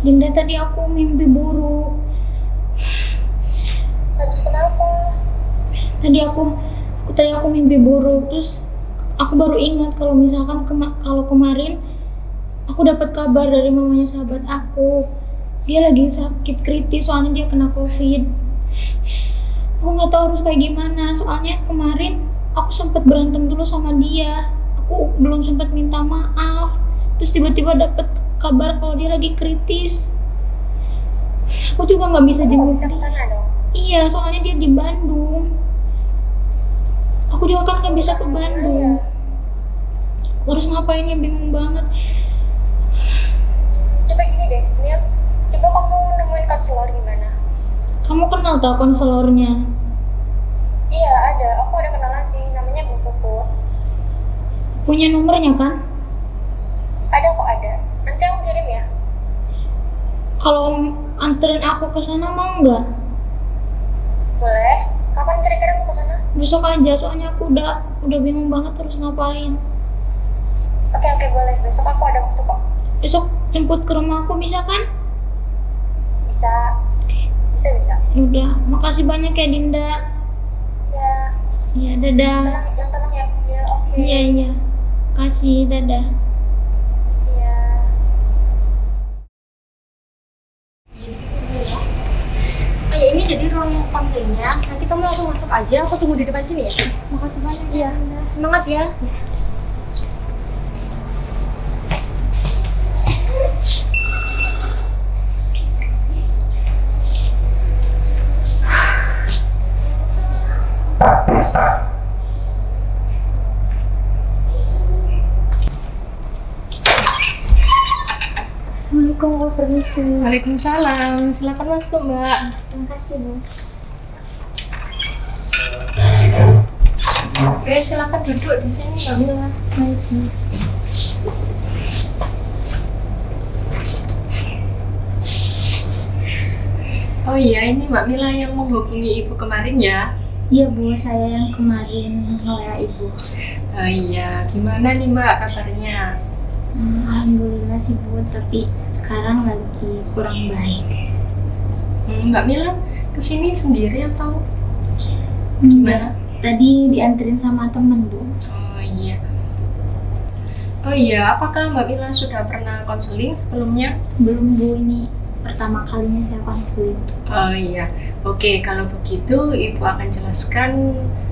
Dinda, tadi aku mimpi buruk. Terus kenapa? Tadi aku mimpi buruk, terus aku baru ingat kalau misalkan kalau kemarin aku dapat kabar dari mamanya sahabat aku. Dia lagi sakit kritis soalnya dia kena COVID. Aku nggak tahu harus kayak gimana, soalnya kemarin aku sempat berantem dulu sama dia. Aku belum sempat minta maaf. Terus tiba-tiba dapat kabar kalau dia lagi kritis. Aku juga nggak bisa Kamu jenguk bisa dia. kesana dong. Iya, soalnya dia di Bandung. Aku juga kan nggak bisa ke Bandung. Harus ngapain ya, bingung banget. Coba gini deh, Mil. Coba kamu nemuin konselor gimana? Kamu kenal tak konselornya? Iya, ada. Aku ada kenalan sih, namanya Bu Puput. Punya nomornya kan? Ada kok ada. Nanti aku kirim ya. Kalau anterin aku ke sana mau nggak? Boleh. Kapan kira-kira mau ke sana? Besok aja, soalnya aku udah bingung banget harus ngapain. Oke, boleh. Besok aku ada waktu kok. Besok jemput ke rumah aku bisa kan? Bisa. Bisa. Udah, makasih banyak ya Dinda. Ya. Iya, dadah. Yang tenang ya, Mil. Oke. Iya. Kasih, dadah. Iya. Oh ya, ini jadi ruang kontennya. Nanti kamu langsung masuk aja. Aku tunggu di depan sini ya. Makasih banyak. Iya. Semangat ya. Assalamualaikum, Bu. Permisi. Waalaikumsalam. Silakan masuk, Mbak. Terima kasih, Bu. Oke, silakan duduk di sini, Mbak Mila. Baik, Bu. Oh iya, ini Mbak Mila yang menghubungi Ibu kemarin ya. Iya, Bu. Saya yang kemarin nge-WA Ibu. Oh iya, gimana nih Mbak kabarnya? Alhamdulillah sih, Bu. Tapi sekarang lagi kurang baik. Mbak Mila kesini sendiri atau Enggak. Tadi dianterin sama temen, Bu. Oh iya. Oh iya, apakah Mbak Mila sudah pernah konseling sebelumnya? Belum, Bu. Ini pertama kalinya saya konseling. Oh iya, oke, kalau begitu Ibu akan jelaskan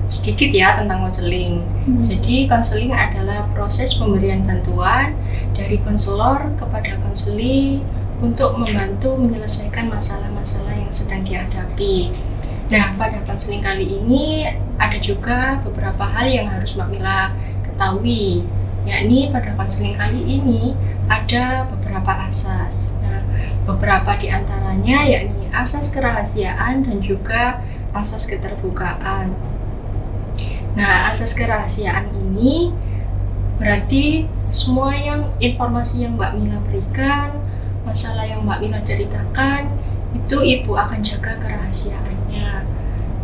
sedikit ya tentang konseling. Jadi konseling adalah proses pemberian bantuan dari konselor kepada konseli untuk membantu menyelesaikan masalah-masalah yang sedang dihadapi. Nah, pada konseling kali ini ada juga beberapa hal yang harus Mbak Mila ketahui, yakni pada konseling kali ini ada beberapa asas. Nah, beberapa di antaranya yakni asas kerahasiaan dan juga asas keterbukaan. Nah, asas kerahasiaan ini berarti semua informasi yang Mbak Mila berikan, masalah yang Mbak Mila ceritakan, itu Ibu akan jaga kerahasiaannya.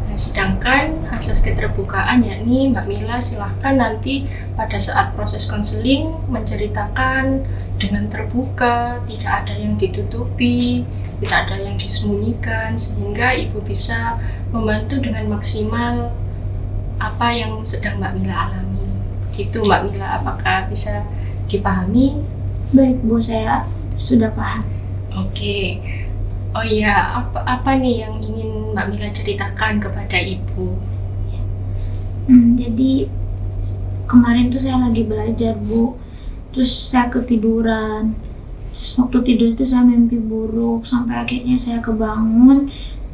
Nah, sedangkan asas keterbukaan yakni Mbak Mila silahkan nanti pada saat proses konseling menceritakan dengan terbuka, tidak ada yang ditutupi, tidak ada yang disembunyikan, sehingga Ibu bisa membantu dengan maksimal apa yang sedang Mbak Mila alami. Begitu Mbak Mila, apakah bisa dipahami? Baik, Bu. Saya sudah paham. Oke. Oh iya, apa nih yang ingin Mbak Mila ceritakan kepada Ibu? Jadi kemarin tuh saya lagi belajar, Bu. Terus saya ketiduran. Terus waktu tidur itu saya mimpi buruk sampai akhirnya saya kebangun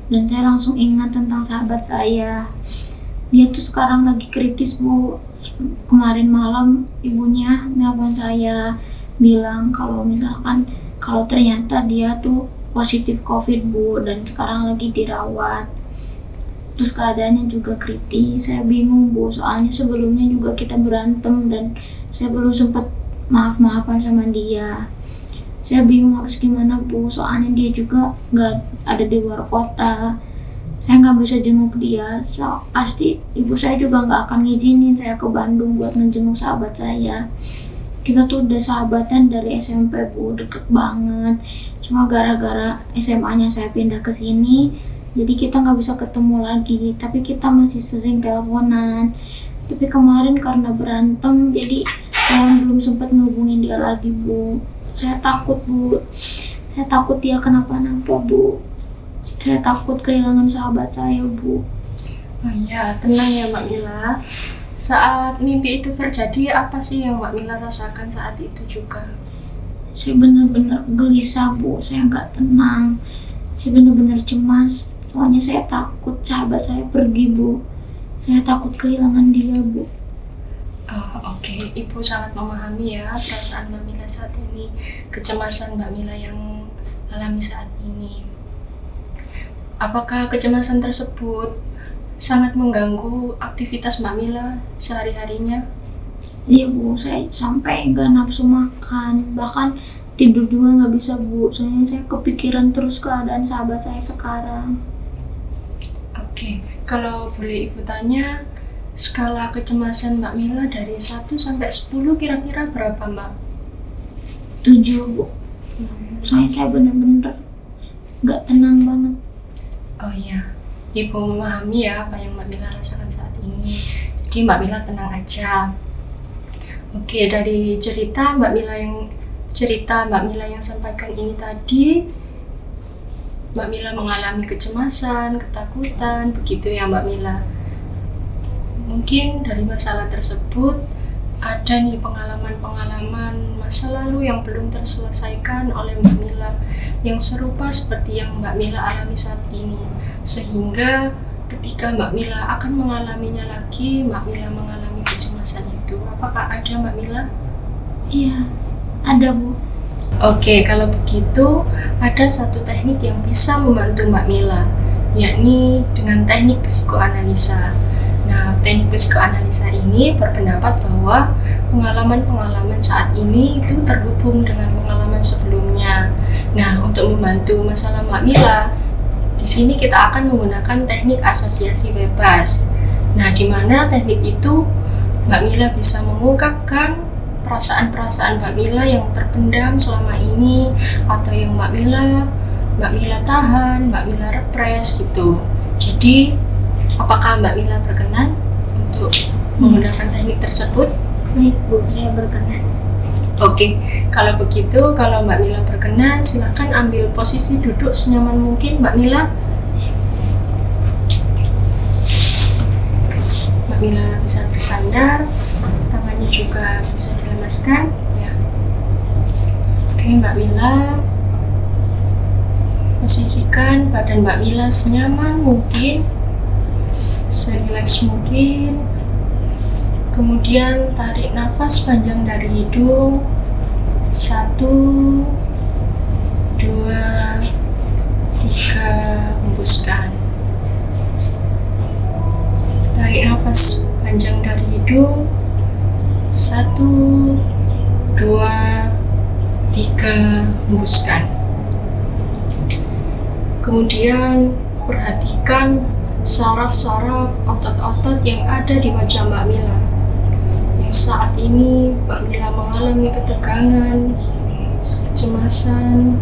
dan saya langsung ingat tentang sahabat saya. Dia tuh sekarang lagi kritis, Bu. Kemarin malam ibunya nelpon saya bilang kalau misalkan kalau ternyata dia tuh positif COVID, Bu, dan sekarang lagi dirawat. Terus keadaannya juga kritis. Saya bingung, Bu, soalnya sebelumnya juga kita berantem dan saya belum sempat maaf-maafan sama dia. Saya bingung harus gimana, Bu, soalnya dia juga nggak ada di luar kota. Saya nggak bisa jenguk dia. Pasti ibu saya juga nggak akan ngizinin saya ke Bandung buat ngejenguk sahabat saya. Kita tuh udah sahabatan dari SMP, Bu, deket banget. Cuma gara-gara SMA-nya saya pindah ke sini, jadi kita nggak bisa ketemu lagi. Tapi kita masih sering teleponan. Tapi kemarin karena berantem, jadi saya belum sempat ngehubungin dia lagi, Bu. Saya takut, Bu. Saya takut dia kenapa-napa, Bu. Saya takut kehilangan sahabat saya, Bu. Oh iya, tenang ya Mbak Mila. Saat mimpi itu terjadi, apa sih yang Mbak Mila rasakan saat itu juga? Saya benar-benar gelisah, Bu. Saya nggak tenang. Saya benar-benar cemas. Soalnya saya takut sahabat saya pergi, Bu. Saya takut kehilangan dia, Bu. Oke, Ibu sangat memahami ya perasaan Mbak Mila saat ini, kecemasan Mbak Mila yang alami saat ini. Apakah kecemasan tersebut sangat mengganggu aktivitas Mbak Mila sehari-harinya? Iya, Bu. Saya sampai nggak nafsu makan. Bahkan tidur juga nggak bisa, Bu. Soalnya saya kepikiran terus keadaan sahabat saya sekarang. Oke, kalau boleh Ibu tanya, skala kecemasan Mbak Mila dari 1 sampai 10 kira-kira berapa, Mbak? 7, Bu. Soalnya saya benar-benar nggak tenang banget. Oh iya, Ibu memahami ya apa yang Mbak Mila rasakan saat ini. Jadi Mbak Mila tenang aja. Oke, dari cerita Mbak Mila yang sampaikan ini tadi, Mbak Mila mengalami kecemasan, ketakutan, begitu ya Mbak Mila. Mungkin dari masalah tersebut ada nih pengalaman-pengalaman masa lalu yang belum terselesaikan oleh Mbak Mila yang serupa seperti yang Mbak Mila alami saat ini, sehingga ketika Mbak Mila akan mengalaminya lagi, Mbak Mila mengalami kecemasan itu. Apakah ada Mbak Mila? Iya, ada, Bu. Oke, kalau begitu ada satu teknik yang bisa membantu Mbak Mila, yakni dengan teknik psikoanalisa. Nah, teknik psikoanalisa ini berpendapat bahwa pengalaman-pengalaman saat ini itu terhubung dengan pengalaman sebelumnya. Nah, untuk membantu masalah Mbak Mila, di sini kita akan menggunakan teknik asosiasi bebas. Nah, di mana teknik itu Mbak Mila bisa mengungkapkan perasaan-perasaan Mbak Mila yang terpendam selama ini, atau yang Mbak Mila tahan, Mbak Mila repres gitu. Jadi, apakah Mbak Mila berkenan untuk menggunakan teknik tersebut? Baik, Bu. Saya berkenan. Oke, kalau begitu, kalau Mbak Mila berkenan, silakan ambil posisi duduk senyaman mungkin, Mbak Mila. Mbak Mila bisa bersandar, tangannya juga bisa dilemaskan. Ya. Oke, Mbak Mila, posisikan badan Mbak Mila senyaman mungkin, serileks mungkin. Kemudian tarik nafas panjang dari hidung. 1, 2, 3, hembuskan. Tarik nafas panjang dari hidung. 1, 2, 3, hembuskan. Kemudian perhatikan saraf-saraf otot-otot yang ada di wajah Mbak Mila. Yang saat ini Mbak Mila mengalami ketegangan, kecemasan.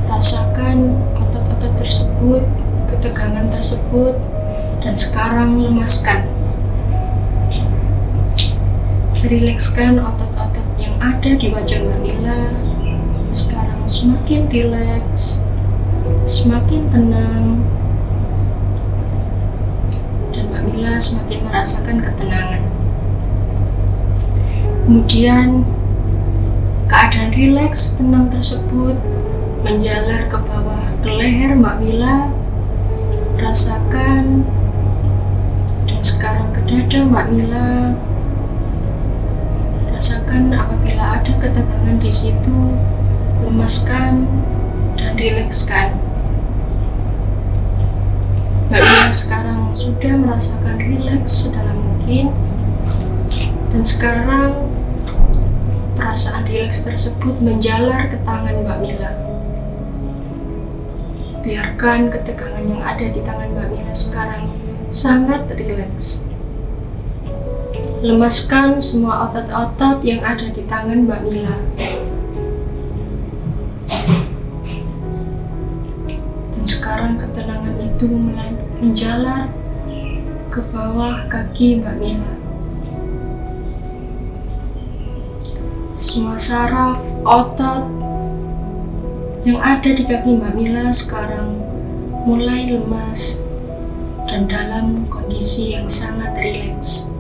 Rasakan otot-otot tersebut, ketegangan tersebut, dan sekarang lemaskan. Rilekskan otot-otot yang ada di wajah Mbak Mila. Sekarang semakin rileks, semakin tenang, dan Mbak Mila semakin merasakan ketenangan. Kemudian keadaan rileks, tenang tersebut menjalar ke bawah, ke leher Mbak Mila. Rasakan, dan sekarang ke dada Mbak Mila. Rasakan apabila ada ketegangan di situ, lemaskan dan rilekskan. Mbak Mila sekarang sudah merasakan rileks sedalam mungkin, dan sekarang perasaan rileks tersebut menjalar ke tangan Mbak Mila. Biarkan ketegangan yang ada di tangan Mbak Mila sekarang sangat rileks. Lemaskan semua otot-otot yang ada di tangan Mbak Mila. itu menjalar ke bawah kaki Mbak Mila. Semua saraf, otot yang ada di kaki Mbak Mila sekarang mulai lemas dan dalam kondisi yang sangat rileks.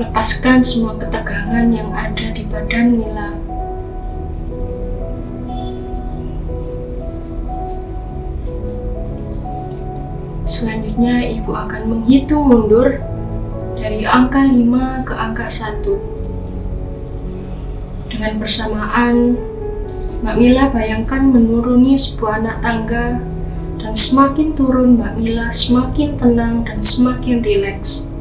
Lepaskan semua ketegangan yang ada di badan Mila. Selanjutnya, Ibu akan menghitung mundur dari angka 5 ke angka 1. Dengan bersamaan, Mbak Mila bayangkan menuruni sebuah anak tangga, dan semakin turun Mbak Mila semakin tenang dan semakin rileks.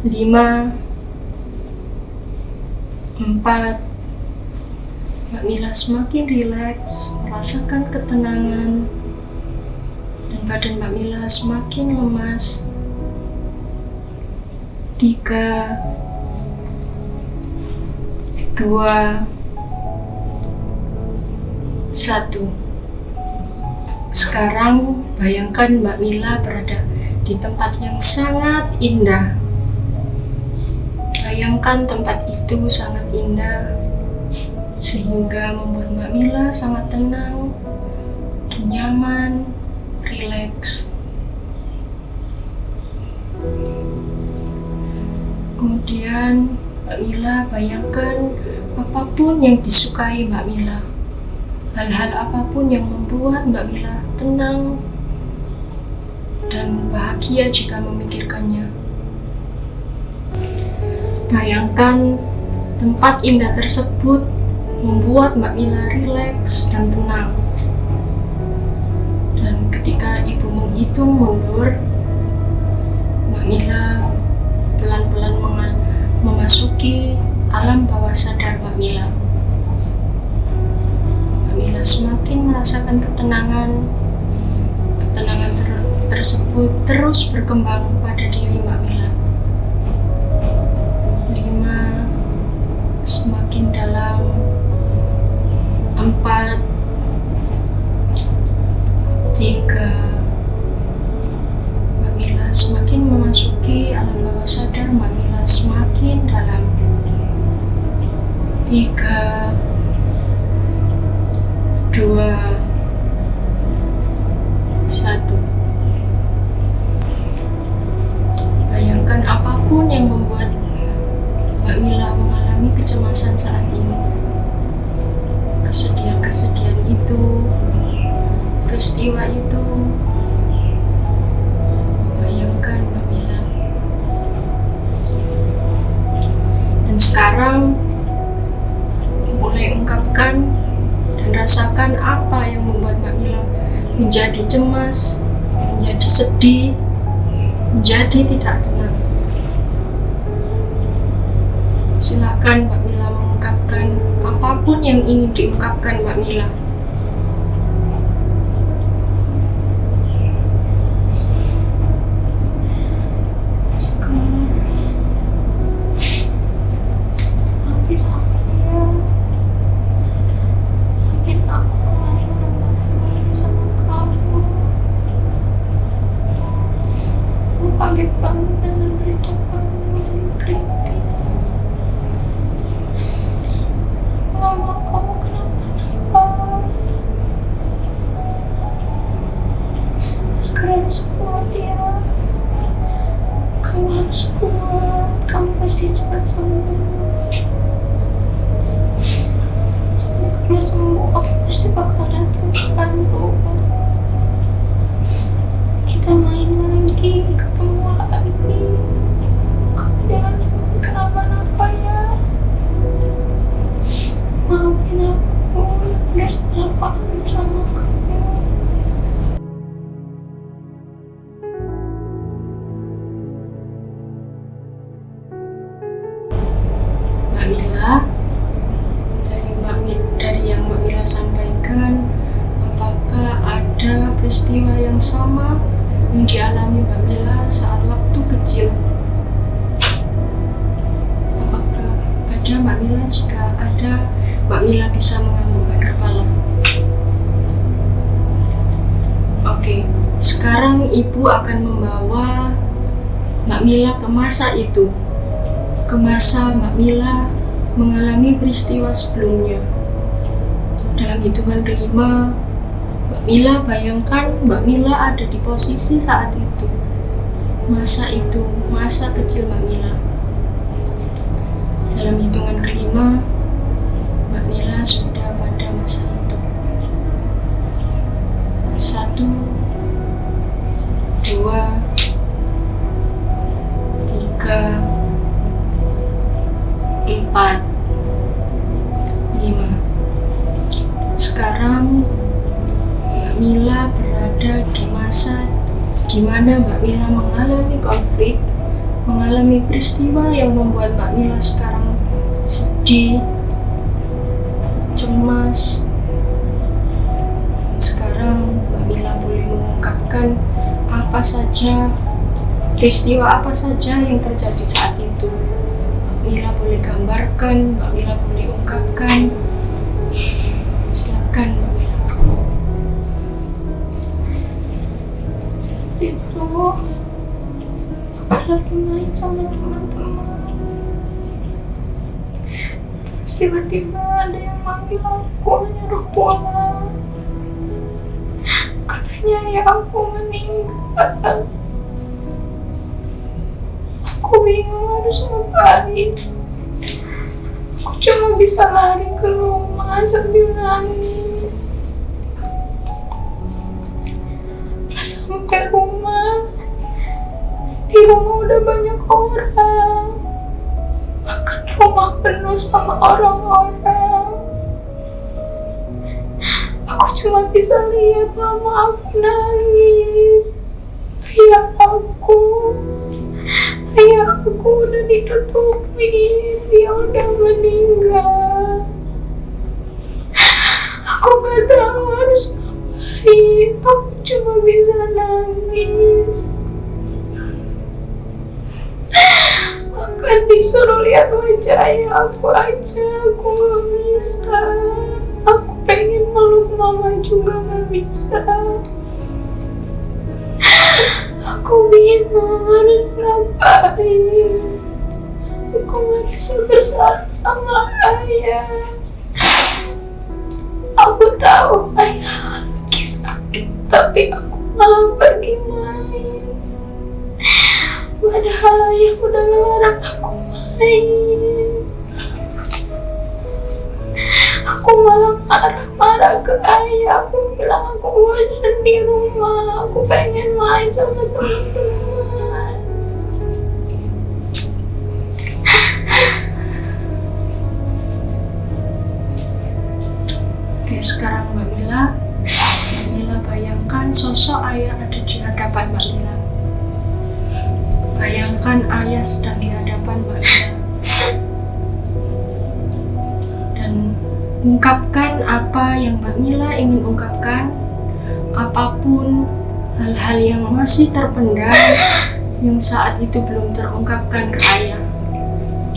5, 4, Mbak Mila semakin rileks, merasakan ketenangan, dan badan Mbak Mila semakin lemas. 3, 2, 1. Sekarang bayangkan Mbak Mila berada di tempat yang sangat indah. Bayangkan tempat itu sangat indah sehingga membuat Mbak Mila sangat tenang dan nyaman, rileks. Kemudian Mbak Mila bayangkan apapun yang disukai Mbak Mila, hal-hal apapun yang membuat Mbak Mila tenang dan bahagia jika memikirkannya. Bayangkan tempat indah tersebut membuat Mbak Mila rileks dan tenang. Dan ketika Ibu menghitung mundur, Mbak Mila pelan-pelan memasuki alam bawah sadar Mbak Mila. Mbak Mila semakin merasakan ketenangan. Ketenangan tersebut terus berkembang pada diri Mbak Mila. 5, semakin dalam. 4, 3, Mbak Mila semakin memasuki alam bawah sadar Mbak Mila semakin dalam. 3, 2, 1. Bayangkan apapun yang membuat Mbak Mila mengalami kecemasan saat ini. Kesedihan itu, peristiwa itu, bayangkan Mbak Mila. Dan sekarang mulai ungkapkan dan rasakan apa yang membuat Mbak Mila menjadi cemas, menjadi sedih, menjadi tidak tenang. Silakan Mbak Mila mengungkapkan apapun yang ingin diungkapkan Mbak Mila. Sekarang maafin aku ya. Maafin aku kemarin udah marah-marah sama kamu. Aku kaget banget dengan berita kamu yang kritis. Gak mau kamu kenapa-napa. Sekarang harus kuat ya. Kamu harus kuat. Kamu pasti cepat sembuh. Kalau sembuh, aku pasti bakal datang ke Bandung. Kita main lagi, ketemu lagi. Kamu jangan sampai kenapa-napa ya. Maafin aku, udah salah paham sama kamu. Mbak Mila, dari yang Mbak Mila sampaikan, apakah ada peristiwa yang sama yang dialami Mbak Mila saat waktu kecil? Apakah ada Mbak Mila jika ada Mbak Mila bisa menganggukkan kepala. Oke, sekarang Ibu akan membawa Mbak Mila ke masa itu, ke masa Mbak Mila mengalami peristiwa sebelumnya. Dalam hitungan kelima, Mbak Mila bayangkan Mbak Mila ada di posisi saat itu. Masa itu, masa kecil Mbak Mila. Dalam hitungan kelima, Mbak Mila sudah pada masa itu. 1, 2, 3, 4, 5. Sekarang Mbak Mila berada di masa di mana Mbak Mila mengalami konflik, mengalami peristiwa yang membuat Mbak Mila sekarang sedih, cemas. Dan sekarang Mbak Mila boleh mengungkapkan apa saja, peristiwa apa saja yang terjadi saat itu. Mbak Mila boleh gambarkan, Mbak Mila boleh ungkapkan. Silakan Mbak Mila. Itu aku lagi main sama teman-teman, terus tiba-tiba ada yang manggil aku, nyuruh pulang. Katanya ya aku meninggal. Aku bingung harus ngapain. Aku cuma bisa lari ke rumah sambil nangis. Pas sampai rumah, di rumah udah banyak orang, bahkan rumah penuh sama orang-orang. Aku cuma bisa lihat mama aku nangis. Ayah aku udah ditutupin, dia udah meninggal. Aku gak tahu harus ngapain, aku cuma bisa nangis. Bahkan disuruh lihat wajah ayah aku aja, aku gak bisa. Aku pengen meluk mama juga gak bisa. Aku bingung harus ngapain. Aku merasa bersalah sama ayah. Aku tahu ayah lagi sakit, tapi aku malah pergi main. Padahal ayah udah ngelarang aku main. Aku malah marah-marah ke ayah. Aku bilang aku bosan di rumah, aku pengen main sama teman-teman. Oke, sekarang Mbak Mila bayangkan sosok ayah ada di hadapan Mbak Mila. Bayangkan ayah sedang di hadapan Mbak Mila. Ungkapkan apa yang Mbak Mila ingin ungkapkan, apapun hal-hal yang masih terpendam yang saat itu belum terungkapkan ke ayah.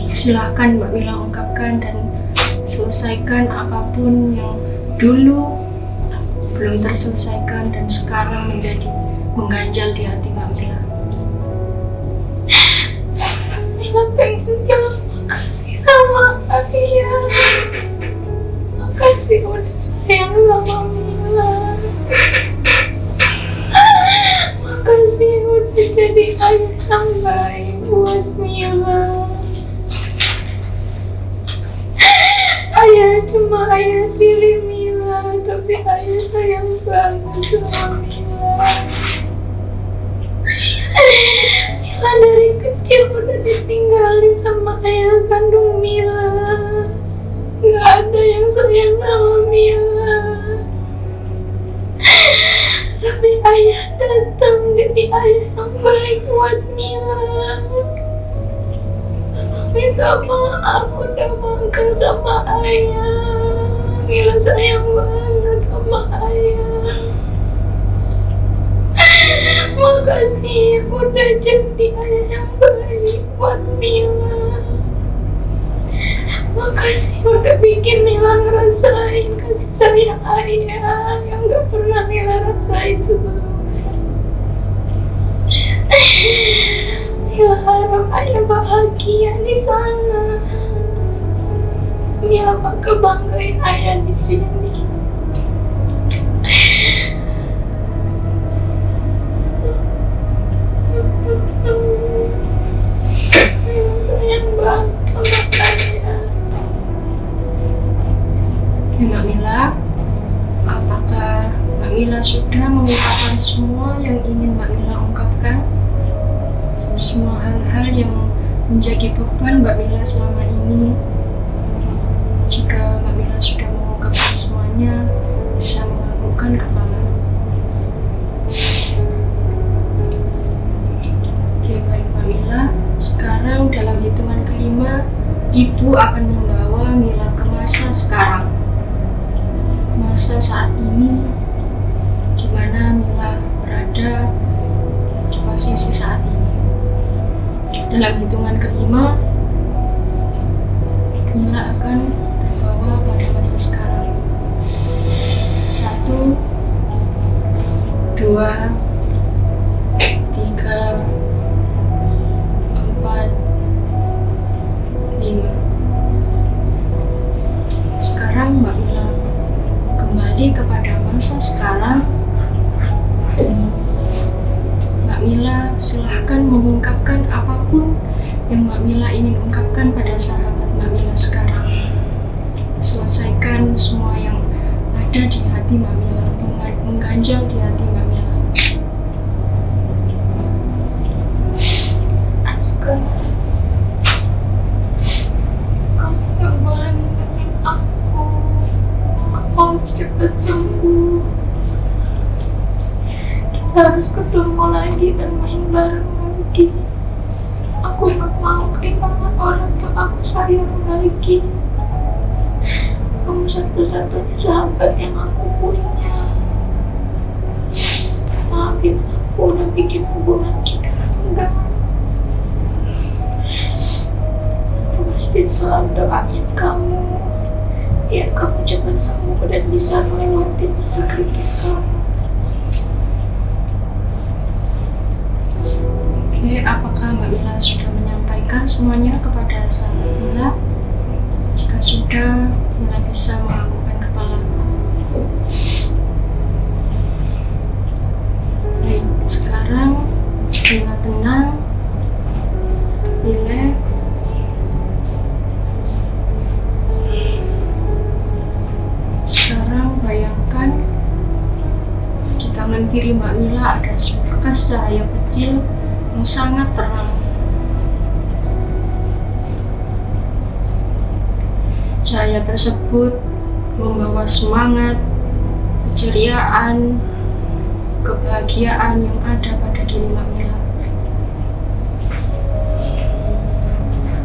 Silahkan Mbak Mila ungkapkan dan selesaikan apapun yang dulu belum terselesaikan dan sekarang menjadi mengganjal di hati Mbak Mila. Mila pengen bilang makasih sama ayah. Makasih udah sayang sama Mila. Makasih udah jadi ayah yang baik buat Mila. Ayah cuma ayah tiri Mila, tapi ayah sayang banget sama Mila. Mila dari kecil udah ditinggalin sama ayah kandung Mila. Gak ada yang sayang sama Mila. Tapi ayah datang jadi ayah yang baik buat Mila. Minta maaf udah bangkang sama ayah. Mila sayang banget sama ayah. Makasih udah jadi ayah yang baik buat Mila. kasih udah bikin Mila ngerasain kasih sayang ayah yang gak pernah Mila rasain sebelumnya. Mila harap ayah bahagia di sana. Mila bakal banggain ayah di sini. Mila sayang banget sama ayah. Oke Mbak Mila, apakah Mbak Mila sudah mengungkapkan semua yang ingin Mbak Mila ungkapkan? Semua hal-hal yang menjadi beban Mbak Mila selama ini. Jika Mbak Mila sudah mengungkapkan semuanya, bisa menganggukkan kepala. Oke, baik Mbak Mila. Sekarang dalam hitungan kelima, Ibu akan membawa Mila ke masa sekarang. Masa saat ini, di mana Mila berada di posisi saat ini. Dalam hitungan kelima, Mila akan terbawa pada masa sekarang. 1, 2, 3, 4, 5. Sekarang Mbak Mila kembali kepada masa sekarang. Mbak Mila silahkan mengungkapkan apapun yang Mbak Mila ingin ungkapkan pada sahabat Mbak Mila sekarang. Selesaikan semua yang ada di hati Mbak Mila, mengganjal di hati Mbak Mila. Aska, kamu gak boleh ninggalin aku. Kamu harus cepat sembuh. Kita harus ketemu lagi dan main bareng lagi. Aku gak mau kehilangan orang yang aku sayang lagi. Kamu satu-satunya sahabat yang aku punya. Maafin aku udah bikin hubungan kita renggang. Aku pasti selalu doain kamu biar kamu cepat sembuh dan bisa melewati masa kritis kamu. Oke, apakah Mbak Mila sudah menyampaikan semuanya kepada sahabat Mila? Jika sudah, Mila bisa menganggukkan kepala. Baik, sekarang Mila tenang, rileks. Sekarang bayangkan di tangan kiri Mbak Mila ada seberkas cahaya kecil yang sangat terang. Cahaya tersebut membawa semangat, keceriaan, kebahagiaan yang ada pada diri Mbak Mila.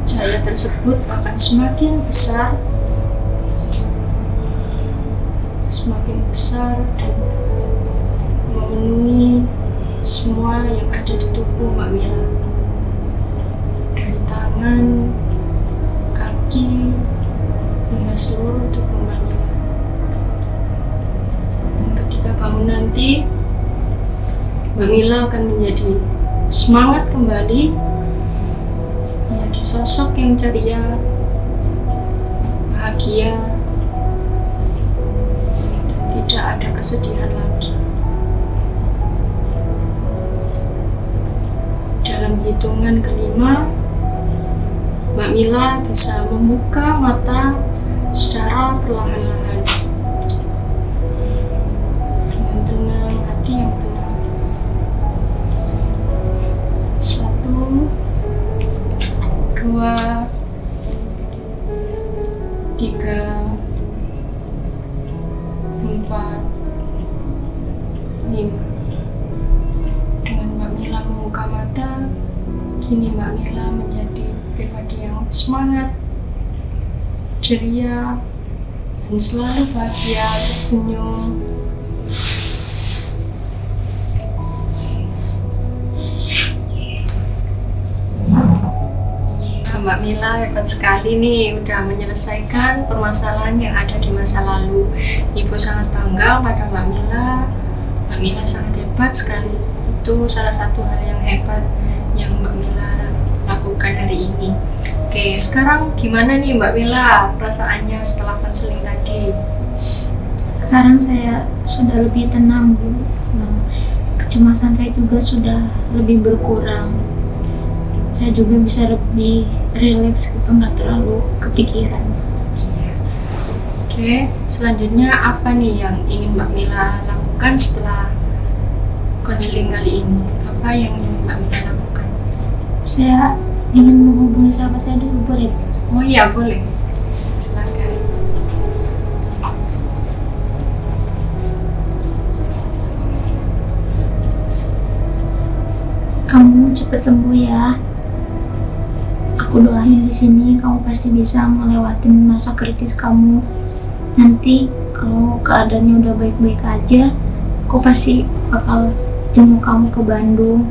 Cahaya tersebut akan semakin besar dan memenuhi semua yang ada di tubuh Mbak Mila, dari tangan, kaki, hingga seluruh tubuh Mbak Mila. Dan ketika bangun nanti, Mbak Mila akan menjadi semangat kembali, menjadi sosok yang ceria, bahagia, dan tidak ada kesedihan lagi. Dalam hitungan kelima, Mbak Mila bisa membuka mata secara perlahan-lahan dengan tenang, hati yang tenang. 1, 2, 3, 4, 5. Dengan Mbak Mila membuka mata, kini Mbak Mila menjadi pribadi yang semangat, ceria, dan selalu bahagia, tersenyum. Mbak Mila, hebat sekali nih udah menyelesaikan permasalahan yang ada di masa lalu. Ibu sangat bangga pada Mbak Mila. Mbak Mila sangat hebat sekali. Itu salah satu hal yang hebat yang Mbak Mila lakukan hari ini. Oke, sekarang gimana nih Mbak Mila perasaannya setelah konseling tadi? Sekarang saya sudah lebih tenang, Bu. Kecemasan saya juga sudah lebih berkurang. Saya juga bisa lebih rileks gitu, nggak terlalu kepikiran. Oke, selanjutnya apa nih yang ingin Mbak Mila lakukan setelah konseling kali ini? Apa yang ingin Mbak Mila lakukan? Saya ingin menghubungi sahabat saya dulu, boleh? Oh iya, boleh. Silakan. Kamu cepat sembuh ya. Aku doain di sini kamu pasti bisa ngelewatin masa kritis kamu. Nanti kalau keadaannya udah baik-baik aja, aku pasti bakal jemput kamu ke Bandung.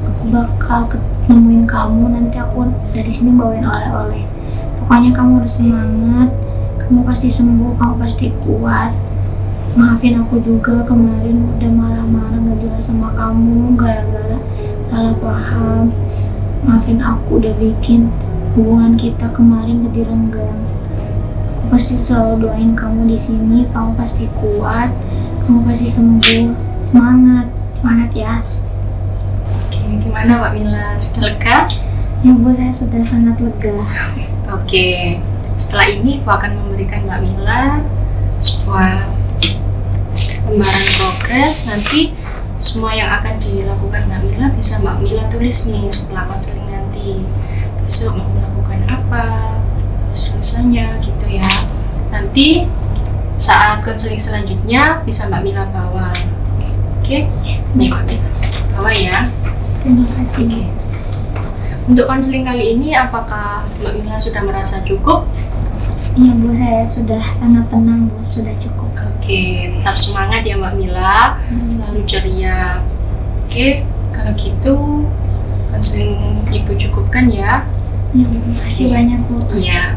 Aku bakal nemuin kamu, nanti aku dari sini bawain oleh-oleh. Pokoknya kamu harus semangat, kamu pasti sembuh, kamu pasti kuat. Maafin aku juga kemarin udah marah-marah gak jelas sama kamu gara-gara salah paham. Maafin aku udah bikin hubungan kita kemarin jadi renggang. Aku pasti selalu doain kamu di sini, kamu pasti kuat, kamu pasti sembuh. Semangat, semangat ya. Oke, gimana Mbak Mila? Sudah lega? Ya Bu, saya sudah sangat lega. Oke, setelah ini aku akan memberikan Mbak Mila sebuah lembaran progres. Nanti semua yang akan dilakukan Mbak Mila bisa Mbak Mila tulis nih setelah konseling nanti. Besok mau melakukan apa, terus lusanya gitu ya. Nanti saat konseling selanjutnya bisa Mbak Mila bawa. Oke, nih Mbak Mila bawa ya. Terima kasih. Oke. Untuk konseling kali ini apakah Mbak Mila sudah merasa cukup? Iya Bu, saya sudah sangat tenang Bu, sudah cukup. Oke, tetap semangat ya Mbak Mila, selalu ceria. Oke, kalau gitu konseling Ibu cukupkan ya. Ya Bu, makasih banyak Bu. Iya.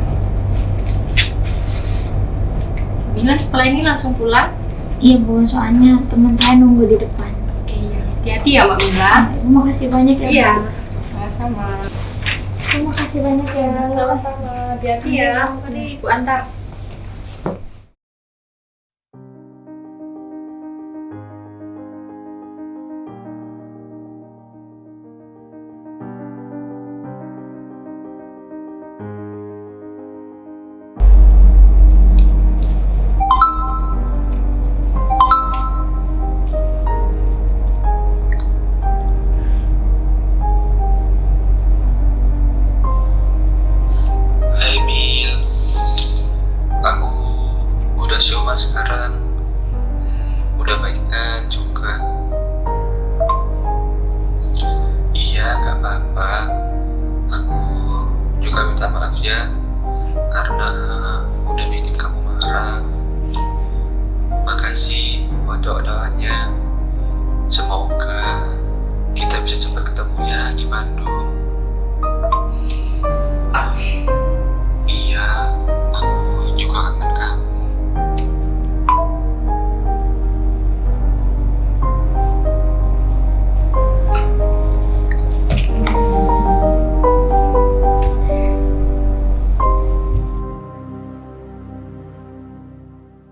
Mbak Mila setelah ini langsung pulang? Iya Bu, soalnya teman saya nunggu di depan. Oke, ya. Hati-hati ya Mbak Mila. Ibu makasih banyak ya Bu. Iya, sama-sama. Terima kasih banyak ya. Sama-sama. Hati-hati ya. Tadi Ibu antar. Hai Mil, aku udah siuman sekarang, udah baikan juga. Iya, gak apa-apa. Aku juga minta maaf ya, karena udah bikin kamu marah. Makasih buat doa-doanya.